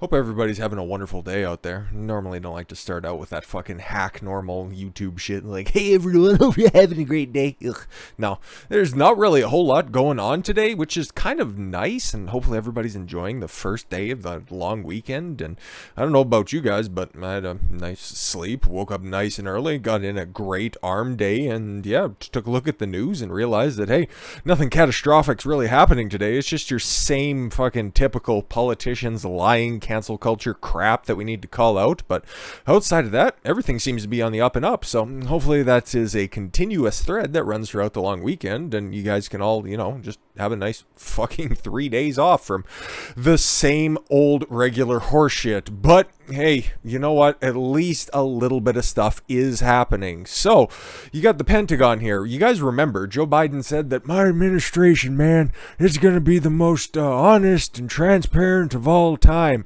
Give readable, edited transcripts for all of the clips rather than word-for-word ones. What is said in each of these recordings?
Hope everybody's having a wonderful day out there. Normally don't like to start out with that fucking hack normal YouTube shit like, hey everyone, hope you're having a great day. Ugh. No, there's not really a whole lot going on today, which is kind of nice, and hopefully everybody's enjoying the first day of the long weekend. And I don't know about you guys, but I had a nice sleep, woke up nice and early, got in a great arm day, and yeah, took a look at the news and realized that, hey, nothing catastrophic's really happening today. It's just your same fucking typical politicians lying, cancel culture crap that we need to call out. But outside of that, everything seems to be on the up and up. So hopefully that is a continuous thread that runs throughout the long weekend, and you guys can all, you know, just have a nice fucking 3 days off from the same old regular horseshit. But hey, you know what? At least a little bit of stuff is happening. So you got the Pentagon here. You guys remember Joe Biden said that my administration, man, is going to be the most honest and transparent of all time.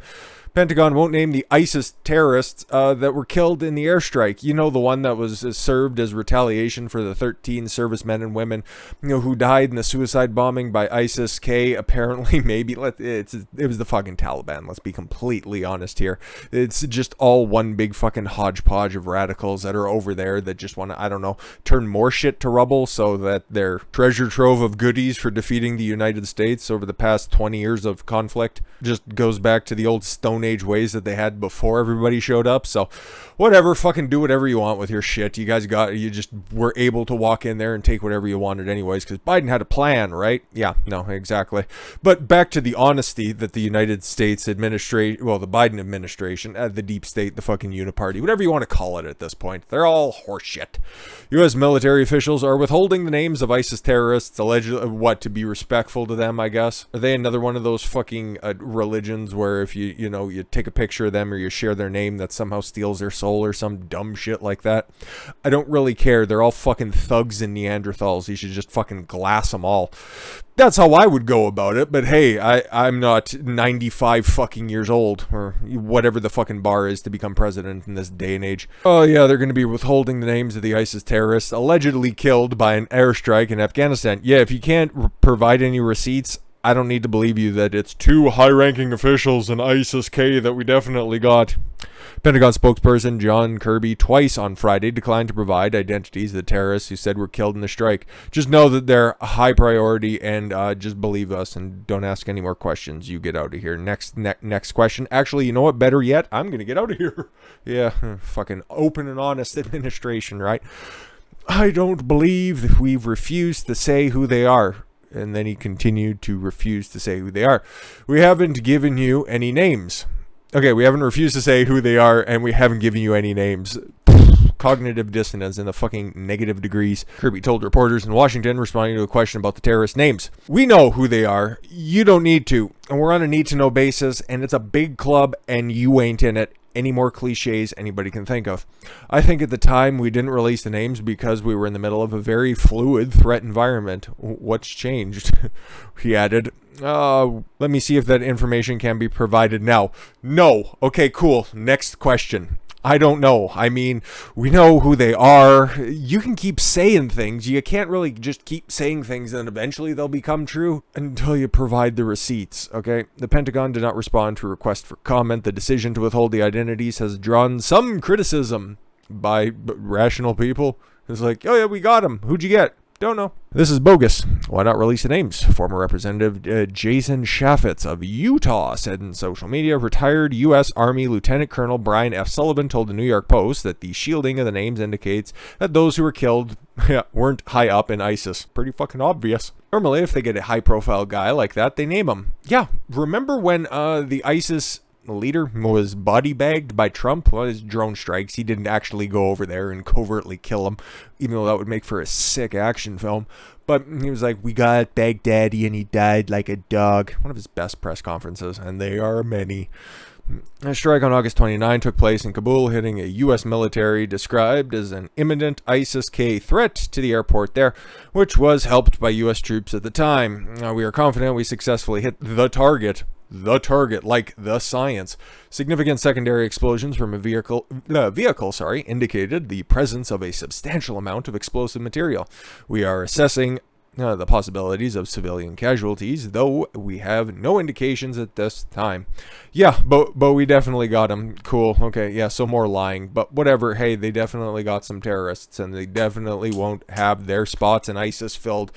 Pentagon won't name the ISIS terrorists that were killed in the airstrike. You know, the one that was served as retaliation for the 13 servicemen and women, you know, who died in the suicide bombing by ISIS-K. Apparently, maybe it was the fucking Taliban. Let's be completely honest here. It's just all one big fucking hodgepodge of radicals that are over there that just want to, I don't know, turn more shit to rubble so that their treasure trove of goodies for defeating the United States over the past 20 years of conflict just goes back to the old Stone Age ways that they had before everybody showed up. So whatever, fucking do whatever you want with your shit. You guys you just were able to walk in there and take whatever you wanted anyways, because Biden had a plan, right? Yeah, no, exactly. But back to the honesty that the United States administration, well, the Biden administration, the deep state, the fucking uniparty, whatever you want to call it at this point, they're all horseshit. U.S. military officials are withholding the names of ISIS terrorists, allegedly, to be respectful to them, I guess. Are they another one of those fucking religions where if you take a picture of them or you share their name, that somehow steals their soul or some dumb shit like that? I don't really care. They're all fucking thugs and Neanderthals. You should just fucking glass them all. That's how I would go about it. But hey, I'm not 95 fucking years old or whatever the fucking bar is to become president in this day and age. Oh yeah, they're going to be withholding the names of the ISIS terrorists allegedly killed by an airstrike in Afghanistan. Yeah, if you can't provide any receipts, I don't need to believe you that it's two high-ranking officials in ISIS-K that we definitely got. Pentagon spokesperson John Kirby twice on Friday declined to provide identities of the terrorists who said were killed in the strike. Just know that they're a high priority, and just believe us and don't ask any more questions. You get out of here. Next question. Actually, you know what? Better yet, I'm going to get out of here. Yeah, fucking open and honest administration, right? I don't believe that we've refused to say who they are. And then he continued to refuse to say who they are. We haven't given you any names. Okay, we haven't refused to say who they are, and we haven't given you any names. Cognitive dissonance in the fucking negative degrees. Kirby told reporters in Washington, responding to a question about the terrorist names. We know who they are. You don't need to. And we're on a need-to-know basis, and it's a big club, and you ain't in it. Any more cliches anybody can think of. I think at the time we didn't release the names because we were in the middle of a very fluid threat environment. What's changed? He added. Let me see if that information can be provided now. No. Okay, cool. Next question. I don't know. I mean, we know who they are. You can keep saying things. You can't really just keep saying things and eventually they'll become true until you provide the receipts, okay? The Pentagon did not respond to a request for comment. The decision to withhold the identities has drawn some criticism by rational people. It's like, oh yeah, we got him. Who'd you get? Don't know. This is bogus. Why not release the names? Former Representative Jason Chaffetz of Utah said in social media, retired U.S. Army Lieutenant Colonel Brian F. Sullivan told the New York Post that the shielding of the names indicates that those who were killed weren't high up in ISIS. Pretty fucking obvious. Normally, if they get a high-profile guy like that, they name him. Yeah, remember when the ISIS leader was bodybagged by Trump? Well, his drone strikes. He didn't actually go over there and covertly kill him, even though that would make for a sick action film. But he was like, we got Baghdadi and he died like a dog. One of his best press conferences, and they are many. A strike on August 29 took place in Kabul, hitting a U.S. military described as an imminent ISIS-K threat to the airport there, which was helped by U.S. troops at the time. We are confident we successfully hit the target, like the science. Significant secondary explosions from a vehicle, indicated the presence of a substantial amount of explosive material. We are assessing the possibilities of civilian casualties, though we have no indications at this time. Yeah, but we definitely got them. Cool. Okay, yeah, so more lying. But whatever. Hey, they definitely got some terrorists, and they definitely won't have their spots in ISIS filled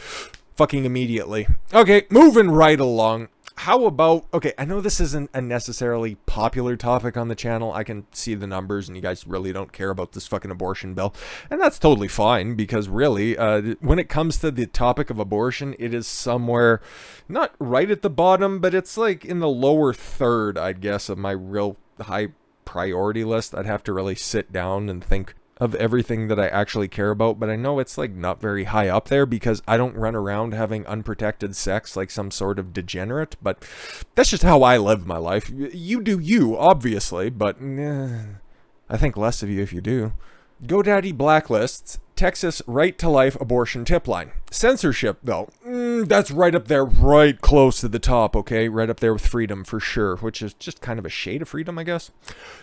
fucking immediately. Okay, moving right along. How about, okay, I know this isn't a necessarily popular topic on the channel. I can see the numbers and you guys really don't care about this fucking abortion bill. And that's totally fine because really, when it comes to the topic of abortion, it is somewhere, not right at the bottom, but it's like in the lower third, I'd guess, of my real high priority list. I'd have to really sit down and think of everything that I actually care about, but I know it's like not very high up there because I don't run around having unprotected sex like some sort of degenerate, but that's just how I live my life. You do you, obviously, but I think less of you if you do. GoDaddy blacklists Texas right-to-life abortion tip line. Censorship, though, that's right up there, right close to the top, okay? Right up there with freedom, for sure, which is just kind of a shade of freedom, I guess.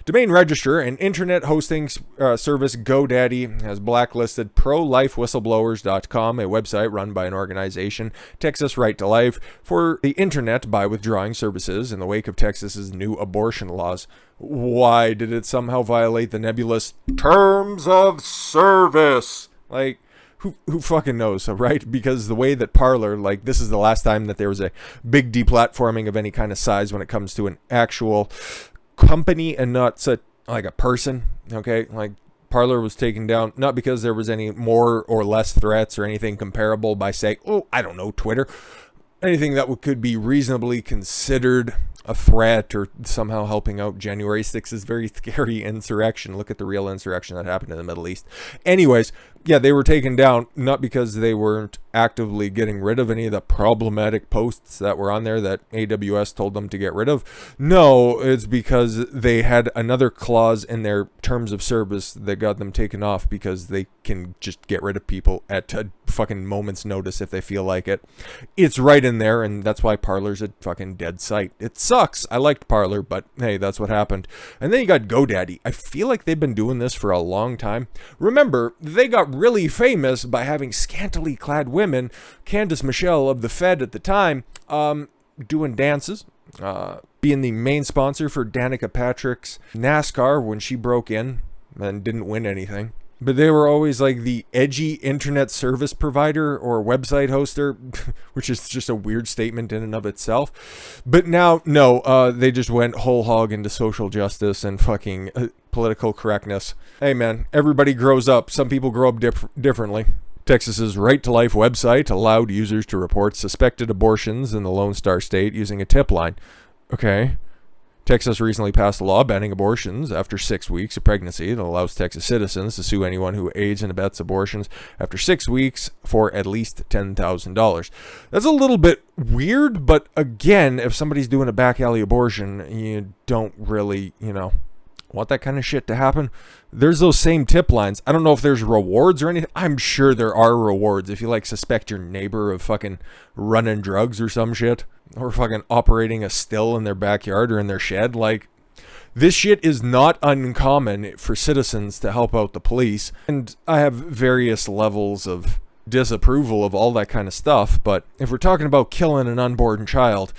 Domain register and internet hosting service GoDaddy has blacklisted prolifewhistleblowers.com, a website run by an organization, Texas Right to Life, for the internet by withdrawing services in the wake of Texas's new abortion laws. Why did it somehow violate the nebulous terms of service? Like, who fucking knows, right? Because the way that Parler, like, this is the last time that there was a big deplatforming of any kind of size when it comes to an actual company and not such like a person, okay? Like, Parler was taken down not because there was any more or less threats or anything comparable by saying, oh, I don't know, Twitter. Anything that could be reasonably considered a threat or somehow helping out January 6th's very scary insurrection. Look at the real insurrection that happened in the Middle East. Anyways, yeah, they were taken down not because they weren't actively getting rid of any of the problematic posts that were on there that AWS told them to get rid of. No, it's because they had another clause in their terms of service that got them taken off because they can just get rid of people at a fucking moment's notice if they feel like it. It's right in there, and that's why Parler's a fucking dead site. It sucks. I liked Parler, but hey, that's what happened. And then you got GoDaddy. I feel like they've been doing this for a long time. Remember, they got really famous by having scantily clad women, Candace Michelle of the Fed at the time, doing dances, being the main sponsor for Danica Patrick's NASCAR when she broke in and didn't win anything. But they were always like the edgy internet service provider or website hoster, which is just a weird statement in and of itself. But now, no, they just went whole hog into social justice and fucking political correctness. Hey man, everybody grows up. Some people grow up differently. Texas's Right to Life website allowed users to report suspected abortions in the Lone Star State using a tip line. Okay. Texas recently passed a law banning abortions after 6 weeks of pregnancy that allows Texas citizens to sue anyone who aids and abets abortions after 6 weeks for at least $10,000. That's a little bit weird, but again, if somebody's doing a back alley abortion, you don't really, want that kind of shit to happen. There's those same tip lines. I don't know if there's rewards or anything. I'm sure there are rewards if you suspect your neighbor of fucking running drugs or some shit, or fucking operating a still in their backyard or in their shed. This shit is not uncommon for citizens to help out the police. And I have various levels of disapproval of all that kind of stuff. But if we're talking about killing an unborn child,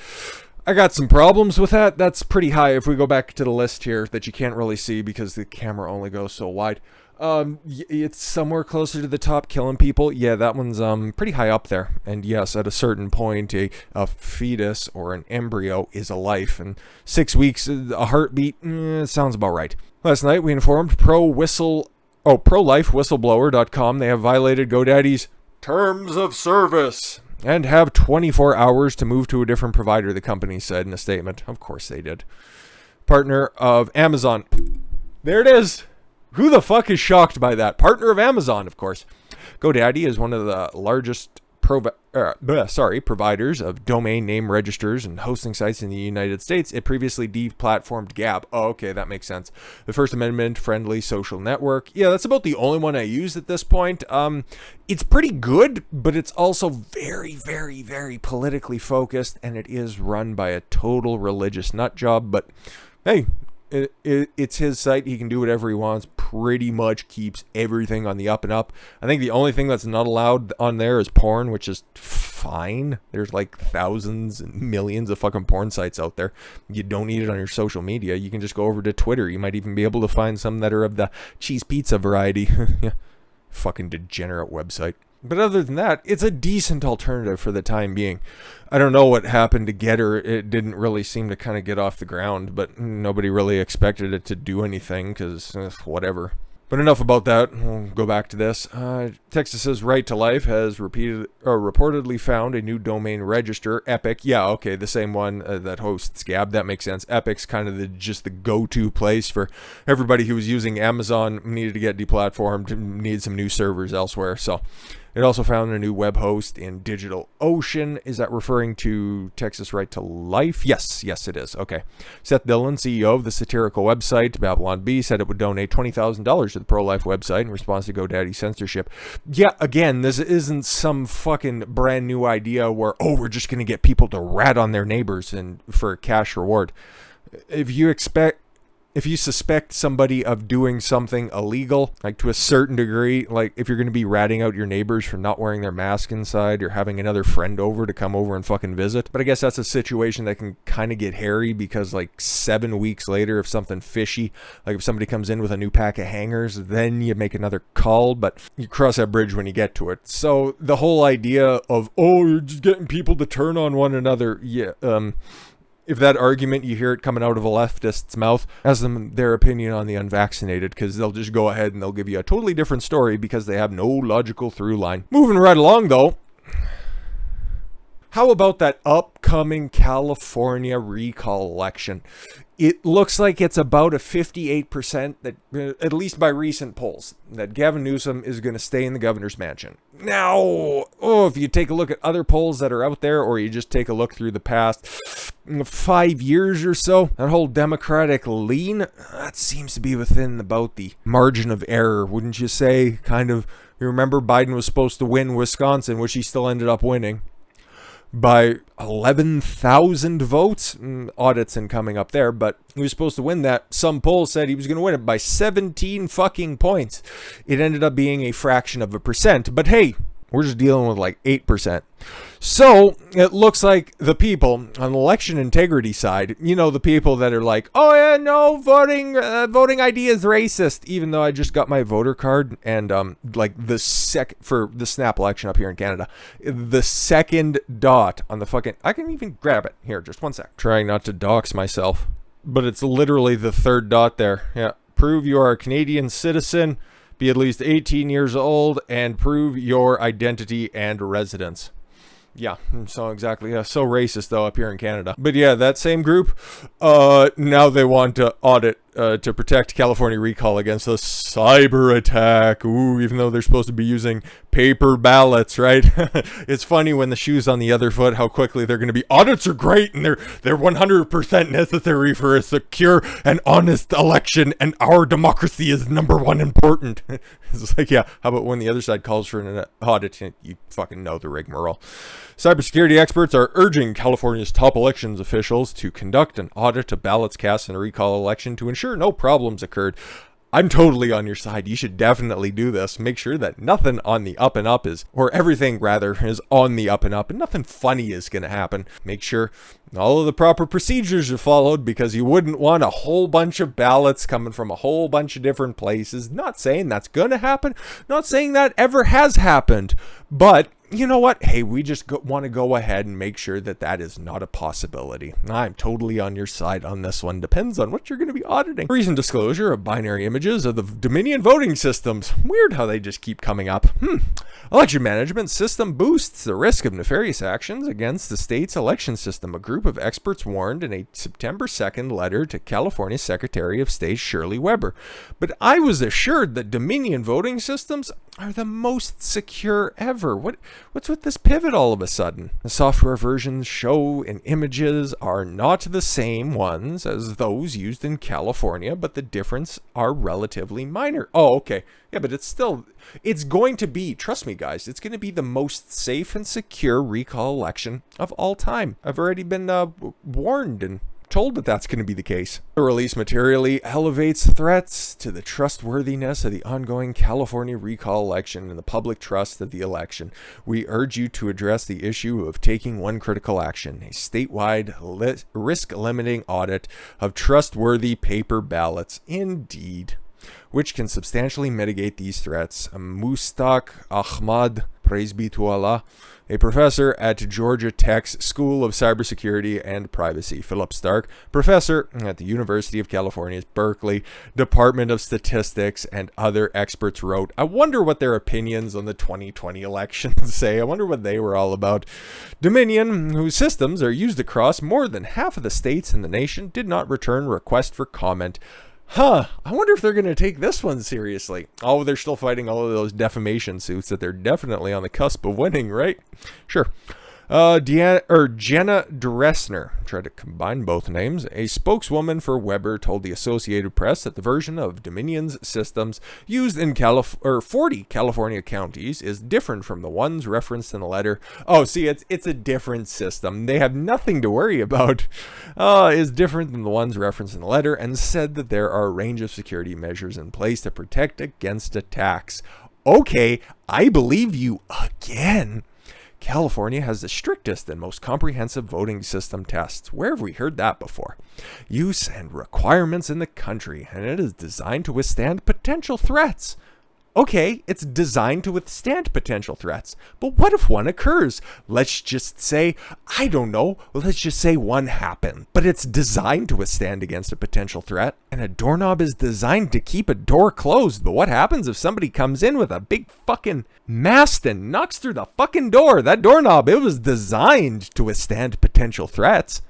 I got some problems with that. That's pretty high if we go back to the list here that you can't really see because the camera only goes so wide. It's somewhere closer to the top, killing people. Yeah, that one's pretty high up there. And yes, at a certain point, a fetus or an embryo is a life. And 6 weeks, a heartbeat, sounds about right. Last night, we informed prolifewhistleblower.com they have violated GoDaddy's terms of service and have 24 hours to move to a different provider, the company said in a statement. Of course they did. Partner of Amazon. There it is. Who the fuck is shocked by that? Partner of Amazon, of course. GoDaddy is one of the largest providers of domain name registers and hosting sites in the United States. It previously deplatformed Gab. Oh, okay, that makes sense. The First Amendment friendly social network. Yeah, that's about the only one I use at this point. It's pretty good, but it's also very, very, very politically focused, and it is run by a total religious nut job. But hey, it's his site. He can do whatever he wants. pretty much keeps everything on the up and up. I think the only thing that's not allowed on there is porn, which is fine. There's like thousands and millions of fucking porn sites out there. You don't need it on your social media. You can just go over to Twitter. You might even be able to find some that are of the cheese pizza variety. Yeah. Fucking degenerate website. But other than that, it's a decent alternative for the time being. I don't know what happened to get her. It didn't really seem to kind of get off the ground, but nobody really expected it to do anything because whatever. But enough about that. We'll go back to this. Texas's Right to Life has reportedly found a new domain register. Epic. Yeah, okay, the same one that hosts Gab. That makes sense. Epic's kind of just the go-to place for everybody who was using Amazon, needed to get deplatformed, needed some new servers elsewhere. So it also found a new web host in DigitalOcean. Is that referring to Texas Right to Life? Yes, it is. Okay. Seth Dillon, CEO of the satirical website Babylon Bee, said it would donate $20,000 to the pro-life website in response to GoDaddy censorship. Yeah, again, this isn't some fucking brand new idea where, we're just going to get people to rat on their neighbors and for a cash reward. If you suspect somebody of doing something illegal, like to a certain degree, like if you're going to be ratting out your neighbors for not wearing their mask inside or having another friend over to come over and fucking visit. But I guess that's a situation that can kind of get hairy because like 7 weeks later, if something fishy, like if somebody comes in with a new pack of hangers, then you make another call, but you cross that bridge when you get to it. So the whole idea of, you're just getting people to turn on one another, if that argument, you hear it coming out of a leftist's mouth, ask them their opinion on the unvaccinated, because they'll just go ahead and they'll give you a totally different story because they have no logical through line. Moving right along, though. How about that upcoming California recall election? It looks like it's about a 58% that, at least by recent polls, that Gavin Newsom is going to stay in the governor's mansion. Now, if you take a look at other polls that are out there, or you just take a look through the past 5 years or so, that whole Democratic lean, that seems to be within about the margin of error, wouldn't you say? Kind of, you remember Biden was supposed to win Wisconsin, which he still ended up winning by 11,000 votes. Audits and coming up there, but he was supposed to win that. Some polls said he was going to win it by 17 fucking points. It ended up being a fraction of a percent, but hey, we're just dealing with like 8%. So it looks like the people on the election integrity side, the people that are like, voting ID is racist, even though I just got my voter card and for the snap election up here in Canada, the second dot on the fucking, I can even grab it here, just one sec. Trying not to dox myself, but it's literally the third dot there. Yeah, prove you are a Canadian citizen, be at least 18 years old, and prove your identity and residence. Yeah, so exactly. Yeah, so racist, though, up here in Canada. But yeah, that same group, now they want to audit to protect California recall against a cyber attack. Ooh, even though they're supposed to be using paper ballots, right? It's funny when the shoe's on the other foot, how quickly they're going to be, audits are great, and they're 100% necessary for a secure and honest election, and our democracy is number one important. It's like, yeah, how about when the other side calls for an audit? You fucking know the rigmarole. Cybersecurity experts are urging California's top elections officials to conduct an audit of ballots cast in a recall election to ensure no problems occurred. I'm totally on your side. You should definitely do this. Make sure that nothing on the up and up or everything rather, is on the up and up, and nothing funny is going to happen. Make sure all of the proper procedures are followed, because you wouldn't want a whole bunch of ballots coming from a whole bunch of different places. Not saying that's going to happen. Not saying that ever has happened. But you know what? Hey, we just want to go ahead and make sure that that is not a possibility. I'm totally on your side on this one. Depends on what you're going to be auditing. Recent disclosure of binary images of the Dominion voting systems. Weird how they just keep coming up. Election management system boosts the risk of nefarious actions against the state's election system. A group of experts warned in a September 2nd letter to California Secretary of State Shirley Weber. But I was assured that Dominion voting systems are the most secure ever. What's with this pivot all of a sudden? The software versions show and images are not the same ones as those used in California, but the difference are relatively minor. Oh, okay. Yeah, but it's going to be, trust me guys, it's going to be the most safe and secure recall election of all time. I've already been warned and told that that's going to be the case. The release materially elevates threats to the trustworthiness of the ongoing California recall election and the public trust of the election. We urge you to address the issue of taking one critical action, a statewide risk-limiting audit of trustworthy paper ballots. Indeed. Which can substantially mitigate these threats. Mustaq Ahmad, praise be to Allah, a professor at Georgia Tech's School of Cybersecurity and Privacy. Philip Stark, professor at the University of California's Berkeley Department of Statistics, and other experts wrote, I wonder what their opinions on the 2020 election say. I wonder what they were all about. Dominion, whose systems are used across more than half of the states in the nation, did not return request for comment. I wonder if they're going to take this one seriously. Oh, they're still fighting all of those defamation suits that they're definitely on the cusp of winning, right? Sure. Jenna Dressner, try to combine both names, a spokeswoman for Weber, told the Associated Press that the version of Dominion's systems used in 40 California counties is different from the ones referenced in the letter. Oh, see, it's a different system. They have nothing to worry about. Is different than the ones referenced in the letter, and said that there are a range of security measures in place to protect against attacks. Okay, I believe you again. California has the strictest and most comprehensive voting system tests. Where have we heard that before? Use and requirements in the country, and it is designed to withstand potential threats. Okay, it's designed to withstand potential threats, but what if one occurs? Let's just say, I don't know, let's just say one happened, but it's designed to withstand against a potential threat, and a doorknob is designed to keep a door closed, but what happens if somebody comes in with a big fucking mast and knocks through the fucking door? That doorknob, it was designed to withstand potential threats.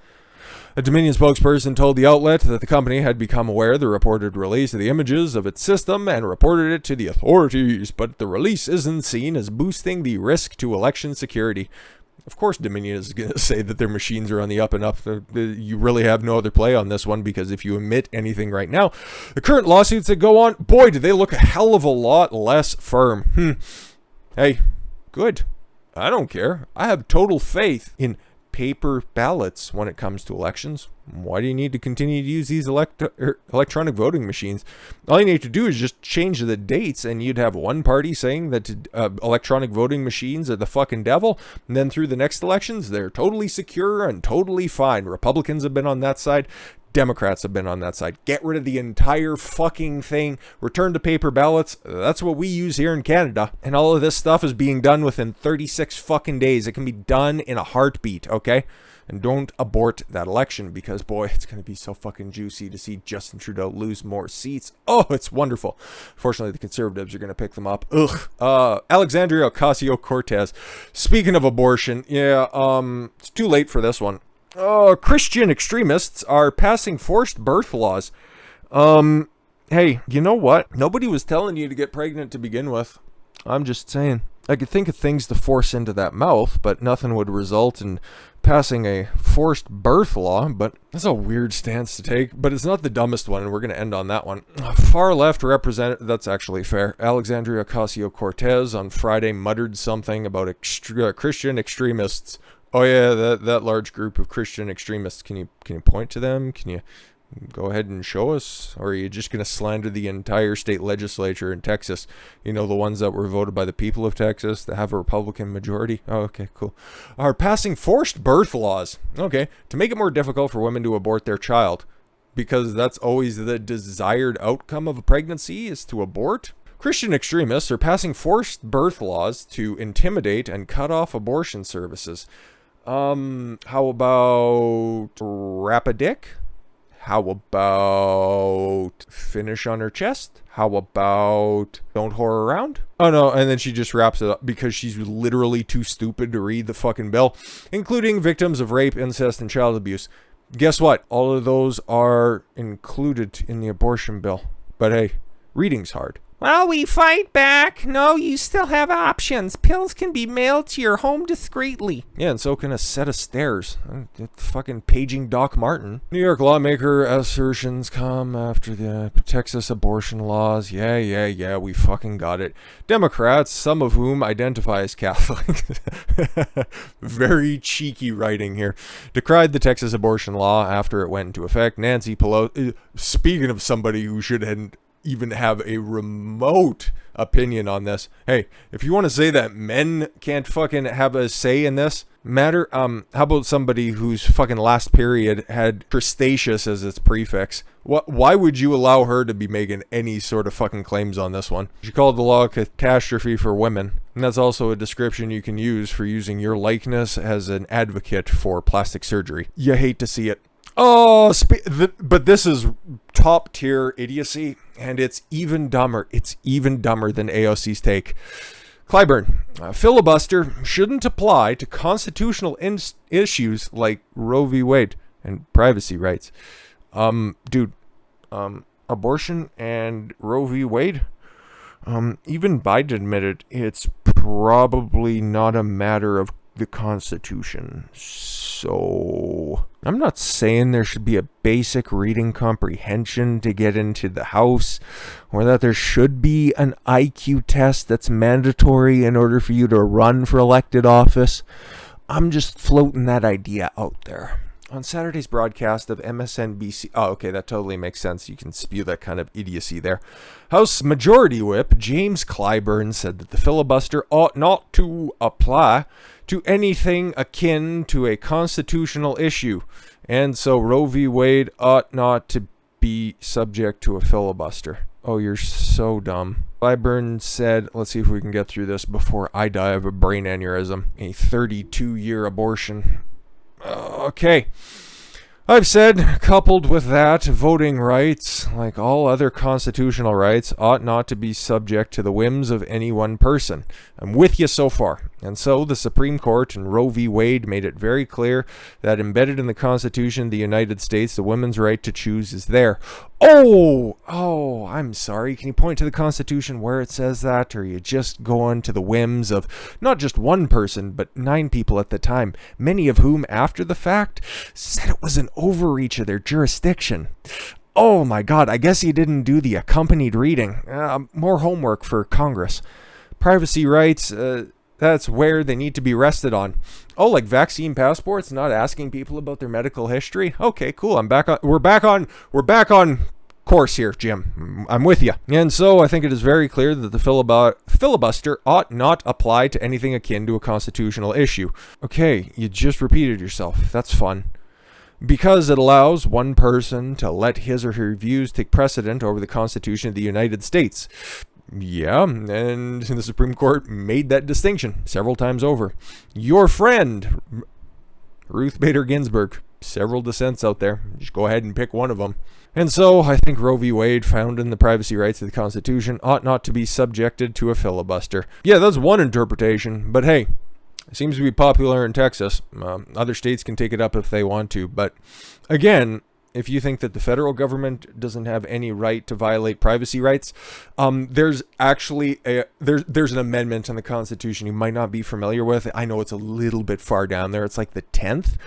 A Dominion spokesperson told the outlet that the company had become aware of the reported release of the images of its system and reported it to the authorities, but the release isn't seen as boosting the risk to election security. Of course, Dominion is going to say that their machines are on the up and up. You really have no other play on this one, because if you omit anything right now, the current lawsuits that go on, boy, do they look a hell of a lot less firm. Hey, good. I don't care. I have total faith in paper ballots when it comes to elections. Why do you need to continue to use these electronic voting machines? All you need to do is just change the dates, and you'd have one party saying that electronic voting machines are the fucking devil, and then through the next elections, they're totally secure and totally fine. Republicans have been on that side. Democrats have been on that side. Get rid of the entire fucking thing. Return to paper ballots. That's what we use here in Canada. And all of this stuff is being done within 36 fucking days. It can be done in a heartbeat, okay? And don't abort that election, because, boy, it's going to be so fucking juicy to see Justin Trudeau lose more seats. Oh, it's wonderful. Fortunately, the Conservatives are going to pick them up. Alexandria Ocasio-Cortez. Speaking of abortion, it's too late for this one. Christian extremists are passing forced birth laws. Hey, you know what? Nobody was telling you to get pregnant to begin with. I'm just saying. I could think of things to force into that mouth, but nothing would result in passing a forced birth law. But that's a weird stance to take, but it's not the dumbest one, and we're going to end on that one. Far left representative, that's actually fair. Alexandria Ocasio-Cortez on Friday muttered something about Christian extremists. Oh yeah, that large group of Christian extremists. Can you point to them? Can you go ahead and show us? Or are you just going to slander the entire state legislature in Texas? You know, the ones that were voted by the people of Texas that have a Republican majority? Oh, okay, cool. Are passing forced birth laws. Okay, to make it more difficult for women to abort their child. Because that's always the desired outcome of a pregnancy, is to abort. Christian extremists are passing forced birth laws to intimidate and cut off abortion services. How about wrap a dick? How about finish on her chest? How about don't whore around? Oh no, and then she just wraps it up because she's literally too stupid to read the fucking bill, including victims of rape, incest, and child abuse. Guess what? All of those are included in the abortion bill. But hey, reading's hard. Well, we fight back. No, you still have options. Pills can be mailed to your home discreetly. Yeah, and so can a set of stairs. Fucking paging Doc Martin. New York lawmaker assertions come after the Texas abortion laws. Yeah, we fucking got it. Democrats, some of whom identify as Catholic. Very cheeky writing here. Decried the Texas abortion law after it went into effect. Nancy Pelosi, speaking of somebody who shouldn't even have a remote opinion on this. Hey, if you want to say that men can't fucking have a say in this matter, how about somebody whose fucking last period had Cretaceous as its prefix? Why would you allow her to be making any sort of fucking claims on this one? She called the law a catastrophe for women, and that's also a description you can use for using your likeness as an advocate for plastic surgery. You hate to see it. Oh, but this is top tier idiocy, and it's even dumber. It's even dumber than AOC's take. Clyburn, filibuster shouldn't apply to constitutional issues like Roe v. Wade and privacy rights. Dude, abortion and Roe v. Wade, even Biden admitted it's probably not a matter of the Constitution. So I'm not saying there should be a basic reading comprehension to get into the House, or that there should be an IQ test that's mandatory in order for you to run for elected office. I'm just floating that idea out there. On Saturday's broadcast of MSNBC, oh, okay, that totally makes sense. You can spew that kind of idiocy there. House Majority Whip James Clyburn said that the filibuster ought not to apply to anything akin to a constitutional issue, and so Roe v. Wade ought not to be subject to a filibuster. Oh, you're so dumb. Clyburn said, let's see if we can get through this before I die of a brain aneurysm. A 32-year abortion. Okay. I've said, coupled with that, voting rights, like all other constitutional rights, ought not to be subject to the whims of any one person. I'm with you so far. And so the Supreme Court in Roe v. Wade made it very clear that embedded in the Constitution of the United States, the women's right to choose is there. Oh, I'm sorry. Can you point to the Constitution where it says that? Or are you just going to the whims of not just one person, but 9 people at the time, many of whom, after the fact, said it was an overreach of their jurisdiction? Oh my God, I guess he didn't do the accompanied reading. More homework for Congress. Privacy rights, that's where they need to be rested on. Oh, like vaccine passports, not asking people about their medical history? Okay, cool. We're back on course here, Jim. I'm with you. And so I think it is very clear that the filibuster ought not apply to anything akin to a constitutional issue. Okay, you just repeated yourself. That's fun. Because it allows one person to let his or her views take precedent over the Constitution of the United States. Yeah, and the Supreme Court made that distinction several times over. Your friend, Ruth Bader Ginsburg, several dissents out there. Just go ahead and pick one of them. And so I think Roe v. Wade, found in the privacy rights of the Constitution, ought not to be subjected to a filibuster. Yeah, that's one interpretation, but hey, it seems to be popular in Texas. Other states can take it up if they want to, but again, if you think that the federal government doesn't have any right to violate privacy rights, there's actually there's an amendment in the Constitution you might not be familiar with. I know it's a little bit far down there. It's like the 10th.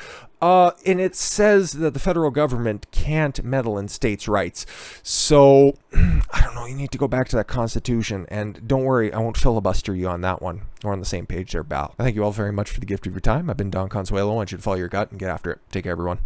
And it says that the federal government can't meddle in states' rights. So, I don't know, you need to go back to that Constitution. And don't worry, I won't filibuster you on that one. We're on the same page there, Bal. I thank you all very much for the gift of your time. I've been Don Consuelo. I want you to follow your gut and get after it. Take care, everyone.